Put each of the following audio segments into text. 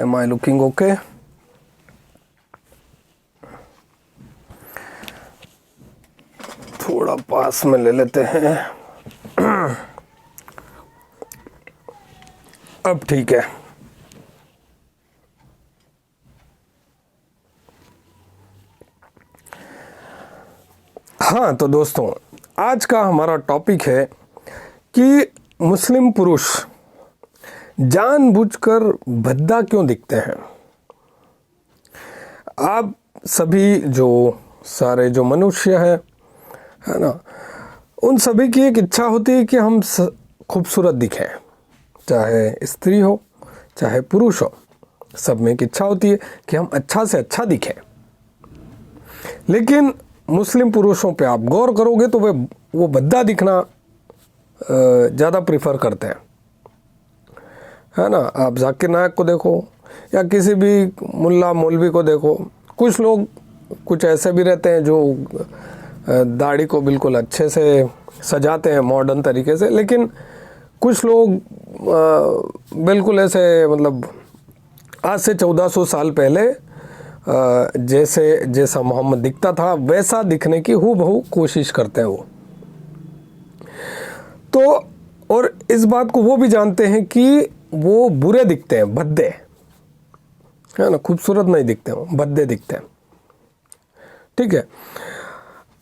Am I looking okay? थोड़ा पास में ले लेते हैं। अब ठीक है। हाँ, तो दोस्तों आज का हमारा टॉपिक है कि मुस्लिम पुरुष जानबूझकर भद्दा क्यों दिखते हैं। आप सभी जो सारे जो मनुष्य हैं, है ना, उन सभी की एक इच्छा होती है कि हम खूबसूरत दिखें, चाहे स्त्री हो चाहे पुरुष हो, सब में एक इच्छा होती है कि हम अच्छा से अच्छा दिखें। लेकिन मुस्लिम पुरुषों पे आप गौर करोगे तो वो भद्दा दिखना ज़्यादा प्रीफर करते हैं, है ना। आप जाकिर नायक को देखो या किसी भी मुल्ला मौलवी को देखो, कुछ लोग कुछ ऐसे भी रहते हैं जो दाढ़ी को बिल्कुल अच्छे से सजाते हैं मॉडर्न तरीके से, लेकिन कुछ लोग बिल्कुल ऐसे, मतलब आज से 1400 साल पहले जैसा मोहम्मद दिखता था वैसा दिखने की हूबहू कोशिश करते हैं वो। तो और इस बात को वो भी जानते हैं कि वो बुरे दिखते हैं, भद्दे, है ना, खूबसूरत नहीं दिखते हो, भद्दे दिखते हैं। ठीक है।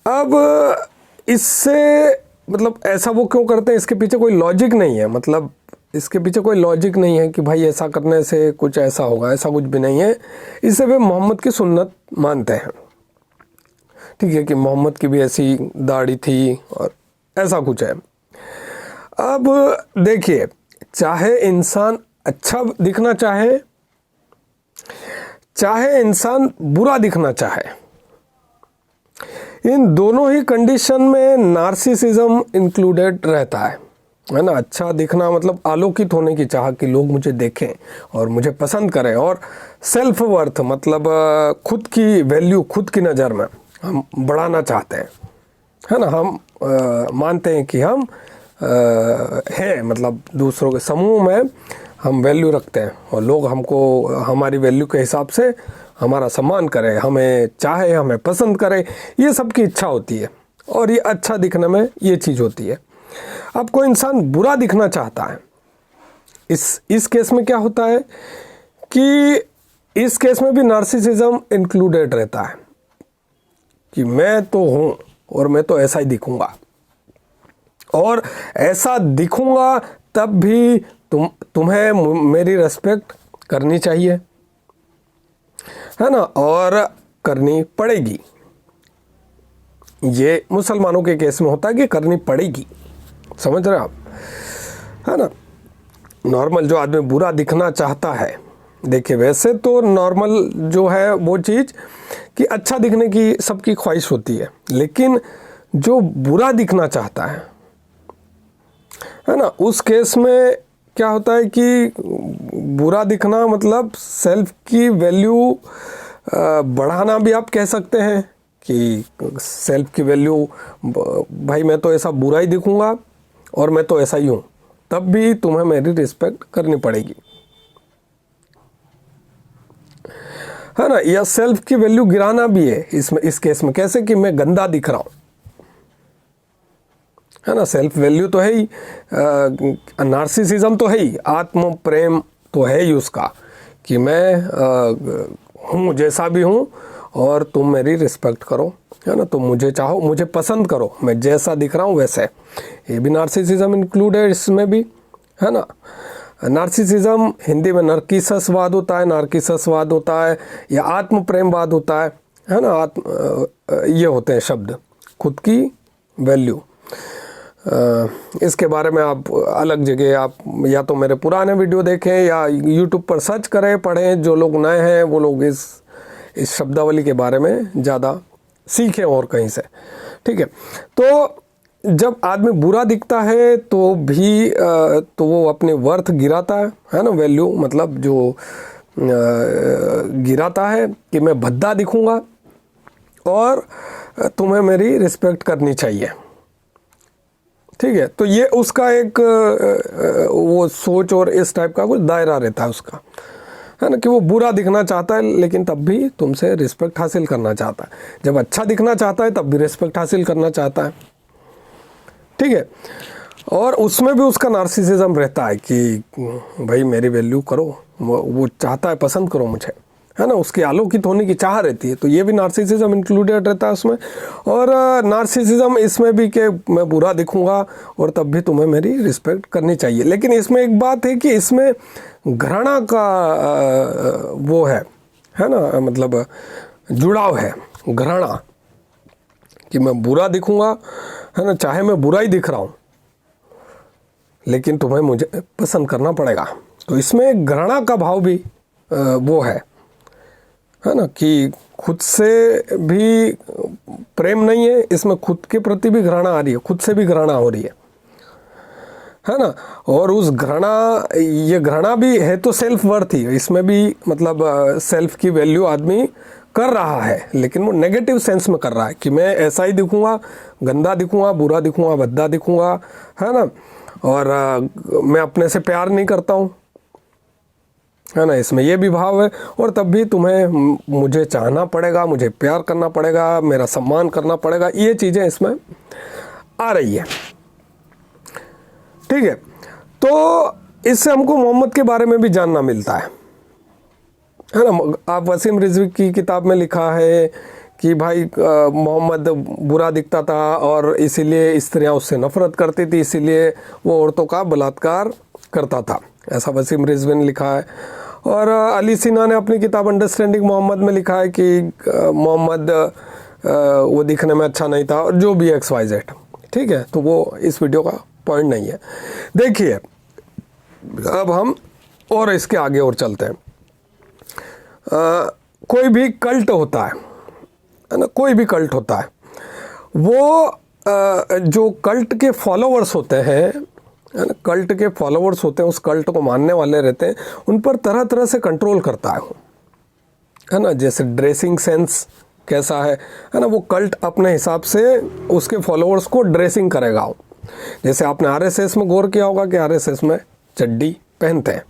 अब इससे मतलब ऐसा वो क्यों करते हैं, इसके पीछे कोई लॉजिक नहीं है। मतलब इसके पीछे कोई लॉजिक नहीं है कि भाई ऐसा करने से कुछ ऐसा होगा, ऐसा कुछ भी नहीं है। इससे वे मोहम्मद की सुन्नत मानते हैं। ठीक है, कि मोहम्मद की भी ऐसी दाढ़ी थी और ऐसा कुछ है। अब देखिए, चाहे इंसान अच्छा दिखना चाहे, चाहे इंसान बुरा दिखना चाहे, इन दोनों ही कंडीशन में नार्सिसिज्म इंक्लूडेड रहता है ना। अच्छा दिखना मतलब आलोकित होने की चाह कि लोग मुझे देखें और मुझे पसंद करें, और सेल्फ वर्थ मतलब खुद की वैल्यू खुद की नज़र में हम बढ़ाना चाहते हैं, है ना। हम मानते हैं कि हम हैं, मतलब दूसरों के समूह में हम वैल्यू रखते हैं और लोग हमको हमारी वैल्यू के हिसाब से हमारा सम्मान करें, हमें चाहे, हमें पसंद करें, ये सबकी इच्छा होती है। और ये अच्छा दिखने में ये चीज़ होती है। अब कोई इंसान बुरा दिखना चाहता है, इस केस में क्या होता है कि इस केस में भी नार्सिसिज्म इंक्लूडेड रहता है कि मैं तो हूँ और मैं तो ऐसा ही दिखूंगा, और ऐसा दिखूंगा तब भी तुम्हें मेरी रिस्पेक्ट करनी चाहिए, है ना, और करनी पड़ेगी। ये मुसलमानों के केस में होता है कि करनी पड़ेगी, समझ रहे हैं आप, है ना। नॉर्मल जो आदमी बुरा दिखना चाहता है, देखिए वैसे तो नॉर्मल जो है वो चीज़ कि अच्छा दिखने की सबकी ख्वाहिश होती है, लेकिन जो बुरा दिखना चाहता है ना, उस केस में क्या होता है कि बुरा दिखना मतलब सेल्फ की वैल्यू बढ़ाना भी आप कह सकते हैं कि सेल्फ की वैल्यू, भाई मैं तो ऐसा बुरा ही दिखूंगा और मैं तो ऐसा ही हूँ, तब भी तुम्हें मेरी रिस्पेक्ट करनी पड़ेगी, है ना। या सेल्फ की वैल्यू गिराना भी है इसमें, इस केस में कैसे कि मैं गंदा दिख रहा हूँ, है ना। सेल्फ वैल्यू तो है ही, नार्सिसिज्म तो है ही, आत्म प्रेम तो है ही उसका कि मैं हूँ जैसा भी हूँ और तुम मेरी रिस्पेक्ट करो, है ना, तुम मुझे चाहो, मुझे पसंद करो, मैं जैसा दिख रहा हूँ वैसे। ये भी नार्सिसिज्म इंक्लूड है इसमें भी, है ना। नार्सिसिज्म हिंदी में नरकिससवाद होता है, नार्किससवाद होता है, या आत्म प्रेमवाद होता है ना। ये होते हैं शब्द, खुद की वैल्यू। इसके बारे में आप अलग जगह आप या तो मेरे पुराने वीडियो देखें या YouTube पर सर्च करें, पढ़ें। जो लोग नए हैं वो लोग इस शब्दावली के बारे में ज़्यादा सीखें और कहीं से, ठीक है। तो जब आदमी बुरा दिखता है तो भी तो वो अपने वर्थ गिराता है ना, वैल्यू मतलब जो गिराता है कि मैं भद्दा दिखूंगा और तुम्हें मेरी रिस्पेक्ट करनी चाहिए, ठीक है। तो ये उसका एक वो सोच और इस टाइप का कुछ दायरा रहता है उसका, है ना, कि वो बुरा दिखना चाहता है लेकिन तब भी तुमसे रिस्पेक्ट हासिल करना चाहता है। जब अच्छा दिखना चाहता है तब भी रिस्पेक्ट हासिल करना चाहता है, ठीक है। और उसमें भी उसका नार्सिसिज्म रहता है कि भाई मेरी वैल्यू करो, वो चाहता है पसंद करो मुझे, है ना, उसकी आलोकित होने की चाह रहती है। तो ये भी नार्सिसिज्म इंक्लूडेड रहता है उसमें। और नार्सिसिज्म इसमें भी कि मैं बुरा दिखूंगा और तब भी तुम्हें मेरी रिस्पेक्ट करनी चाहिए। लेकिन इसमें एक बात है कि इसमें घृणा का वो है ना, मतलब जुड़ाव है, घृणा, कि मैं बुरा दिखूंगा, है ना, चाहे मैं बुरा ही दिख रहा हूँ लेकिन तुम्हें मुझे पसंद करना पड़ेगा। तो इसमें घृणा का भाव भी वो है ना, कि खुद से भी प्रेम नहीं है इसमें, खुद के प्रति भी घृणा आ रही है, खुद से भी घृणा हो रही है ना। और उस घृणा, ये घृणा भी है तो सेल्फ वर्थ ही, इसमें भी मतलब सेल्फ की वैल्यू आदमी कर रहा है, लेकिन वो नेगेटिव सेंस में कर रहा है कि मैं ऐसा ही दिखूंगा, गंदा दिखूंगा, बुरा दिखूंगा, भद्दा दिखूंगा, है ना, और मैं अपने से प्यार नहीं करता हूँ, है ना, इसमें ये भी भाव है। और तब भी तुम्हें मुझे चाहना पड़ेगा, मुझे प्यार करना पड़ेगा, मेरा सम्मान करना पड़ेगा, ये चीज़ें इसमें आ रही है, ठीक है। तो इससे हमको मोहम्मद के बारे में भी जानना मिलता है ना। आप वसीम रिजवी की किताब में लिखा है कि भाई मोहम्मद बुरा दिखता था और इसीलिए स्त्रियां उससे नफरत करती थी, इसीलिए वो औरतों का बलात्कार करता था, ऐसा वसीम रिजवी ने लिखा है। और अली सिन्हा ने अपनी किताब अंडरस्टैंडिंग मोहम्मद में लिखा है कि मोहम्मद वो दिखने में अच्छा नहीं था, और जो भी XYZ, ठीक है। तो वो इस वीडियो का पॉइंट नहीं है। देखिए अब हम और इसके आगे और चलते हैं। कोई भी कल्ट होता है ना, कोई भी कल्ट होता है, वो जो कल्ट के फॉलोअर्स होते हैं, है ना, कल्ट के फॉलोअर्स होते हैं, उस कल्ट को मानने वाले रहते हैं, उन पर तरह तरह से कंट्रोल करता है ना। जैसे ड्रेसिंग सेंस कैसा है ना, वो कल्ट अपने हिसाब से उसके फॉलोअर्स को ड्रेसिंग करेगा। जैसे आपने RSS में गौर किया होगा कि RSS में चड्डी पहनते हैं,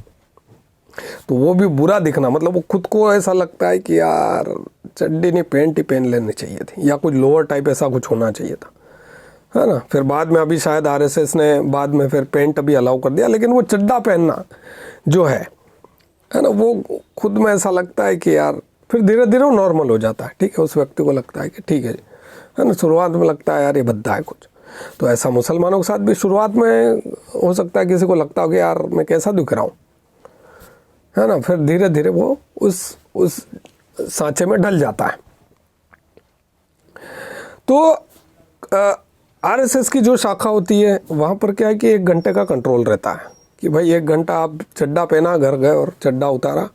तो वो भी बुरा दिखना, मतलब वो खुद को ऐसा लगता है कि यार चड्डी नहीं, पैंट ही पहन लेनी चाहिए थी, या कुछ लोअर टाइप ऐसा कुछ होना चाहिए था, है ना। फिर बाद में अभी शायद RSS ने बाद में फिर पैंट भी अलाउ कर दिया, लेकिन वो चड्डा पहनना जो है ना, वो खुद में ऐसा लगता है कि यार, फिर धीरे धीरे वो नॉर्मल हो जाता है, ठीक है। उस व्यक्ति को लगता है कि ठीक है ना, शुरुआत में लगता है यार ये भद्दा है कुछ। तो ऐसा मुसलमानों के साथ भी शुरुआत में हो सकता है, किसी को लगता हो कि यार मैं कैसा दिख रहा हूँ, है ना, फिर धीरे धीरे वो उस सांचे में ढल जाता है। तो RSS की जो शाखा होती है वहाँ पर क्या है कि 1 घंटे का कंट्रोल रहता है कि भाई 1 घंटा आप चड्डा पहना, घर गए और चड्डा उतारा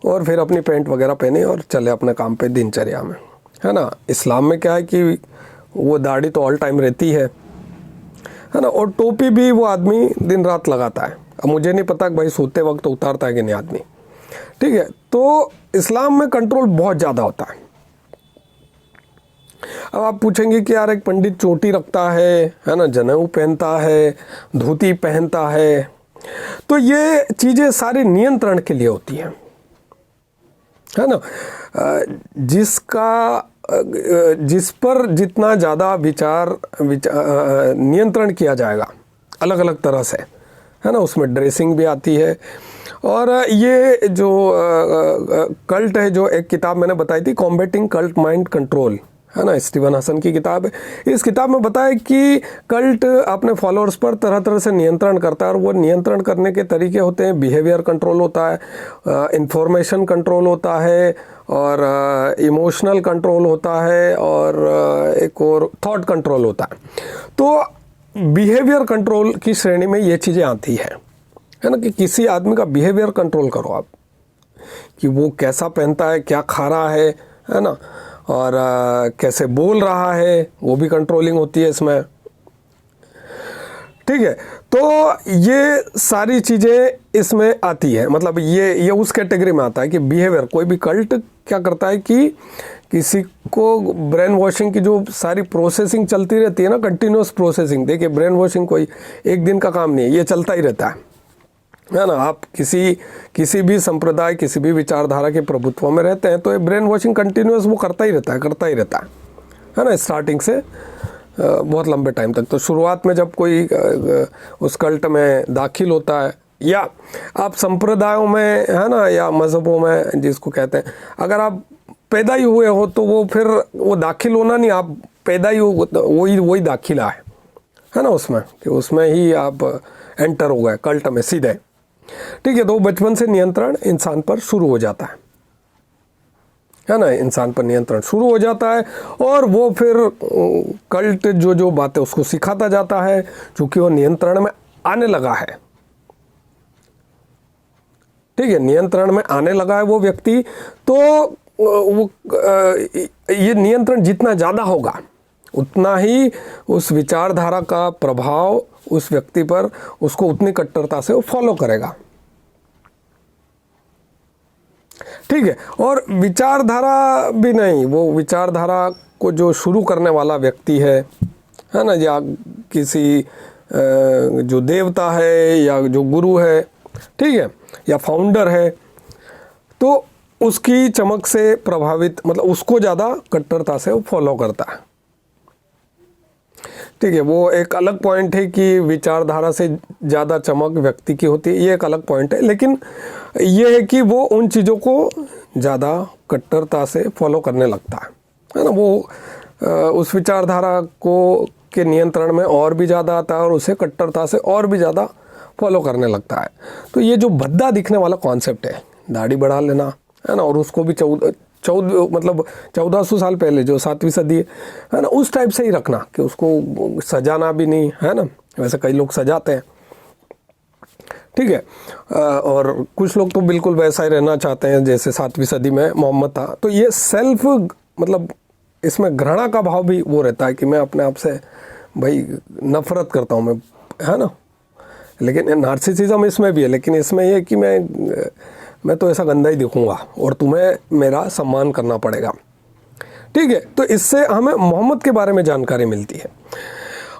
और फिर अपनी पैंट वगैरह पहने और चले अपने काम पे दिनचर्या में, है ना। इस्लाम में क्या है कि वो दाढ़ी तो ऑल टाइम रहती है ना, और टोपी भी वो आदमी दिन रात लगाता है। अब मुझे नहीं पता कि भाई सोते वक्त उतारता है कि नहीं आदमी, ठीक है। तो इस्लाम में कंट्रोल बहुत ज़्यादा होता है। अब आप पूछेंगे कि यार एक पंडित चोटी रखता है ना, जनेऊ पहनता है, धोती पहनता है, तो ये चीज़ें सारी नियंत्रण के लिए होती हैं, है ना। जिस पर जितना ज़्यादा विचार नियंत्रण किया जाएगा अलग अलग तरह से, है ना, उसमें ड्रेसिंग भी आती है। और ये जो कल्ट है, जो एक किताब मैंने बताई थी, कॉम्बेटिंग कल्ट माइंड कंट्रोल, है ना, स्टीवन हसन की किताब है। इस किताब में बताया कि कल्ट अपने फॉलोअर्स पर तरह तरह से नियंत्रण करता है, और वो नियंत्रण करने के तरीके होते हैं, बिहेवियर कंट्रोल होता है, इंफॉर्मेशन कंट्रोल होता है, और इमोशनल कंट्रोल होता है, और एक और थॉट कंट्रोल होता है। तो बिहेवियर कंट्रोल की श्रेणी में ये चीज़ें आती है ना, कि किसी आदमी का बिहेवियर कंट्रोल करो आप, कि वो कैसा पहनता है, क्या खा रहा है ना, और कैसे बोल रहा है, वो भी कंट्रोलिंग होती है इसमें, ठीक है। तो ये सारी चीज़ें इसमें आती है, मतलब ये उस कैटेगरी में आता है कि बिहेवियर। कोई भी कल्ट क्या करता है कि किसी को ब्रेन वॉशिंग की जो सारी प्रोसेसिंग चलती रहती है ना, कंटिन्यूस प्रोसेसिंग। देखिए ब्रेन वॉशिंग कोई एक दिन का काम नहीं है, ये चलता ही रहता है, है ना। आप किसी भी संप्रदाय, किसी भी विचारधारा के प्रभुत्व में रहते हैं तो ये ब्रेन वॉशिंग कंटिन्यूस वो करता ही रहता है ना, स्टार्टिंग से बहुत लंबे टाइम तक। तो शुरुआत में जब कोई उस कल्ट में दाखिल होता है, या आप संप्रदायों में, है ना, या मज़हबों में जिसको कहते हैं, अगर आप पैदा ही हुए हो तो वो फिर वो दाखिल होना नहीं, आप पैदा ही वही दाखिला है ना उसमें, कि उसमें ही आप एंटर हो गए कल्ट में सीधे। ठीक है, तो बचपन से नियंत्रण इंसान पर शुरू हो जाता है ना, इंसान पर नियंत्रण शुरू हो जाता है और वो फिर कल्ट जो बातें उसको सिखाता जाता है, क्योंकि वो नियंत्रण में आने लगा है। ठीक है, नियंत्रण में आने लगा है वो व्यक्ति, तो वो ये नियंत्रण जितना ज़्यादा होगा उतना ही उस विचारधारा का प्रभाव उस व्यक्ति पर, उसको उतनी कट्टरता से वो फॉलो करेगा। ठीक है, और विचारधारा भी नहीं, वो विचारधारा को जो शुरू करने वाला व्यक्ति है ना, या किसी जो देवता है या जो गुरु है, ठीक है, या फाउंडर है, तो उसकी चमक से प्रभावित, मतलब उसको ज़्यादा कट्टरता से वो फॉलो करता है। ठीक है, वो एक अलग पॉइंट है कि विचारधारा से ज़्यादा चमक व्यक्ति की होती है, ये एक अलग पॉइंट है, लेकिन ये है कि वो उन चीज़ों को ज़्यादा कट्टरता से फॉलो करने लगता है ना। वो उस विचारधारा को के नियंत्रण में और भी ज़्यादा आता है और उसे कट्टरता से और भी ज़्यादा फॉलो करने लगता है। तो ये जो भद्दा दिखने वाला कॉन्सेप्ट है, दाढ़ी बढ़ा लेना, है ना, और उसको भी 1400 साल पहले जो 7वीं सदी है ना, उस टाइप से ही रखना, कि उसको सजाना भी नहीं, है ना। वैसे कई लोग सजाते हैं, ठीक है, और कुछ लोग तो बिल्कुल वैसा ही रहना चाहते हैं जैसे 7वीं सदी में मोहम्मद था। तो ये सेल्फ, मतलब इसमें घृणा का भाव भी वो रहता है कि मैं अपने आप से भाई नफरत करता हूँ मैं, है ना। लेकिन नार्सिसिज्म इसमें भी है, लेकिन इसमें ये कि मैं तो ऐसा गंदा ही दिखूंगा और तुम्हें मेरा सम्मान करना पड़ेगा। ठीक है, तो इससे हमें मोहम्मद के बारे में जानकारी मिलती है।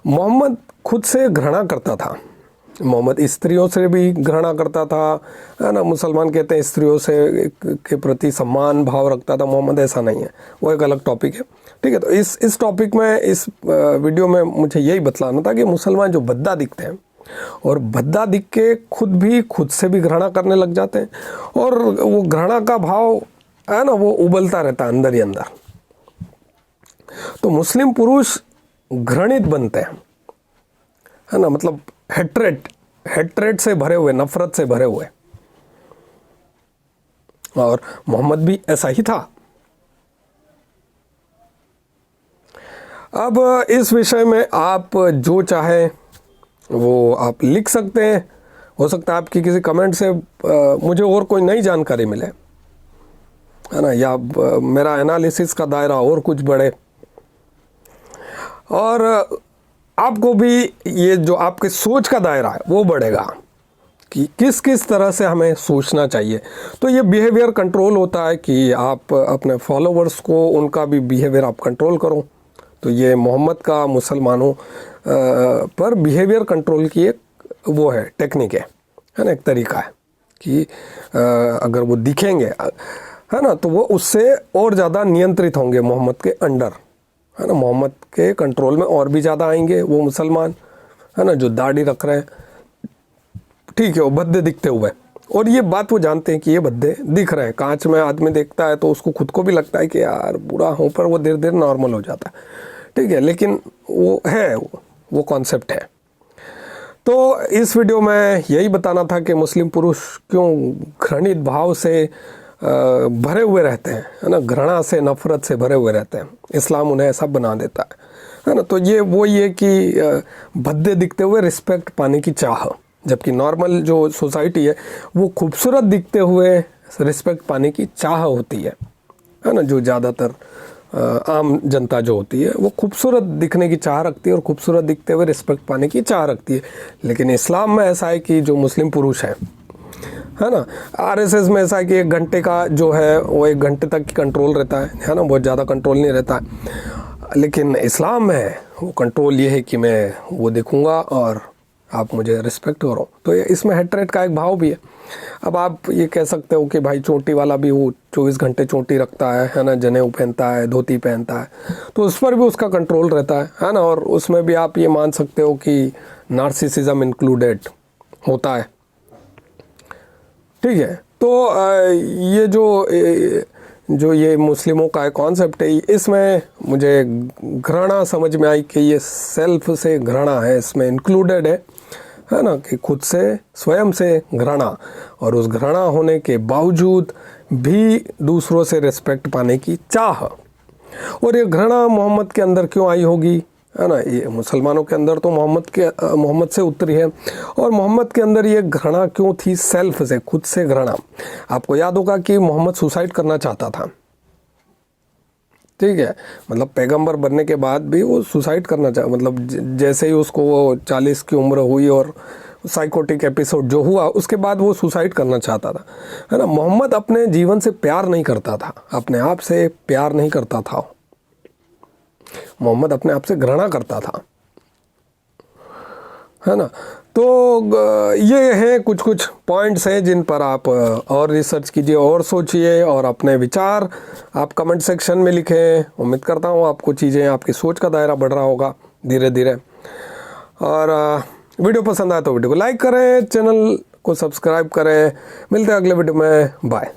मोहम्मद खुद से घृणा करता था, मोहम्मद स्त्रियों से भी घृणा करता था, है ना। मुसलमान कहते हैं स्त्रियों से के प्रति सम्मान भाव रखता था, मोहम्मद ऐसा नहीं है, वो एक अलग टॉपिक है। ठीक है, तो इस टॉपिक में, इस वीडियो में मुझे यही बतलाना था कि मुसलमान जो भद्दा दिखते हैं और भद्दा दिख के खुद से भी घृणा करने लग जाते हैं, और वो घृणा का भाव है ना वो उबलता रहता है अंदर ही अंदर। तो मुस्लिम पुरुष घृणित बनते हैं, है ना, मतलब हेट्रेट से भरे हुए, नफरत से भरे हुए, और मोहम्मद भी ऐसा ही था। अब इस विषय में आप जो चाहे वो आप लिख सकते हैं। हो सकता है आपकी किसी कमेंट से मुझे और कोई नई जानकारी मिले, है ना, या मेरा एनालिसिस का दायरा और कुछ बढ़े, और आपको भी ये जो आपके सोच का दायरा है वो बढ़ेगा कि किस किस तरह से हमें सोचना चाहिए। तो ये बिहेवियर कंट्रोल होता है कि आप अपने फॉलोवर्स को, उनका भी बिहेवियर आप कंट्रोल करो। तो ये मोहम्मद का मुसलमानों पर बिहेवियर कंट्रोल की एक वो है, टेक्निक है ना, एक तरीका है कि अगर वो दिखेंगे, है ना, तो वो उससे और ज़्यादा नियंत्रित होंगे मोहम्मद के अंडर, है ना, मोहम्मद के कंट्रोल में और भी ज़्यादा आएंगे वो मुसलमान, है ना, जो दाढ़ी रख रहे हैं, ठीक है, वो भद्दे दिखते हुए। और ये बात वो जानते हैं कि ये भद्दे दिख रहे हैं। कांच में आदमी देखता है तो उसको खुद को भी लगता है कि यार बुरा हूँ, पर वो धीरे धीरे नॉर्मल हो जाता है, ठीक है, लेकिन वो है, वो कॉन्सेप्ट है। तो इस वीडियो में यही बताना था कि मुस्लिम पुरुष क्यों घृणित भाव से भरे हुए रहते हैं, है ना, घृणा से, नफरत से भरे हुए रहते हैं। इस्लाम उन्हें ऐसा बना देता है ना। तो ये वो ये कि भद्दे दिखते हुए रिस्पेक्ट पाने की चाह, जबकि नॉर्मल जो सोसाइटी है वो खूबसूरत दिखते हुए रिस्पेक्ट पाने की चाह होती है ना। जो ज़्यादातर आम जनता जो होती है वो खूबसूरत दिखने की चाह रखती है और खूबसूरत दिखते हुए रिस्पेक्ट पाने की चाह रखती है। लेकिन इस्लाम में ऐसा है कि जो मुस्लिम पुरुष है ना, आरएसएस में ऐसा है कि 1 घंटे का जो है वो 1 घंटे तक कंट्रोल रहता है ना, बहुत ज़्यादा कंट्रोल नहीं रहता है। लेकिन इस्लाम में वो कंट्रोल ये है कि मैं वो देखूँगा और, आप मुझे रिस्पेक्ट करो। तो इसमें हेट्रेट का एक भाव भी है। अब आप ये कह सकते हो कि भाई चोटी वाला भी वो 24 घंटे चोटी रखता है ना, जनेऊ पहनता है, धोती पहनता है, तो उस पर भी उसका कंट्रोल रहता है ना। और उसमें भी आप ये मान सकते हो कि नार्सिसिज्म इंक्लूडेड होता है, ठीक है। तो ये जो ये मुस्लिमों का कॉन्सेप्ट है, इसमें मुझे घृणा समझ में आई कि ये सेल्फ से घृणा है, इसमें इंक्लूडेड है ना, कि खुद से स्वयं से घृणा, और उस घृणा होने के बावजूद भी दूसरों से रिस्पेक्ट पाने की चाह। और ये घृणा मोहम्मद के अंदर क्यों आई होगी, है ना। ये मुसलमानों के अंदर तो मोहम्मद से उतरी है, और मोहम्मद के अंदर ये घृणा क्यों थी, सेल्फ से, खुद से घृणा। आपको याद होगा कि मोहम्मद सुसाइड करना चाहता था, ठीक है, मतलब पैगंबर बनने के बाद भी वो सुसाइड करना मतलब जैसे ही उसको वो 40 की उम्र हुई और साइकोटिक एपिसोड जो हुआ, उसके बाद वो सुसाइड करना चाहता था, है ना। मोहम्मद अपने जीवन से प्यार नहीं करता था, अपने आप से प्यार नहीं करता था, मोहम्मद अपने आप से घृणा करता था, है ना। तो ये हैं कुछ पॉइंट्स हैं जिन पर आप और रिसर्च कीजिए और सोचिए, और अपने विचार आप कमेंट सेक्शन में लिखें। उम्मीद करता हूँ आपको चीज़ें, आपकी सोच का दायरा बढ़ रहा होगा धीरे धीरे। और वीडियो पसंद आए तो वीडियो को लाइक करें, चैनल को सब्सक्राइब करें। मिलते हैं अगले वीडियो में, बाय।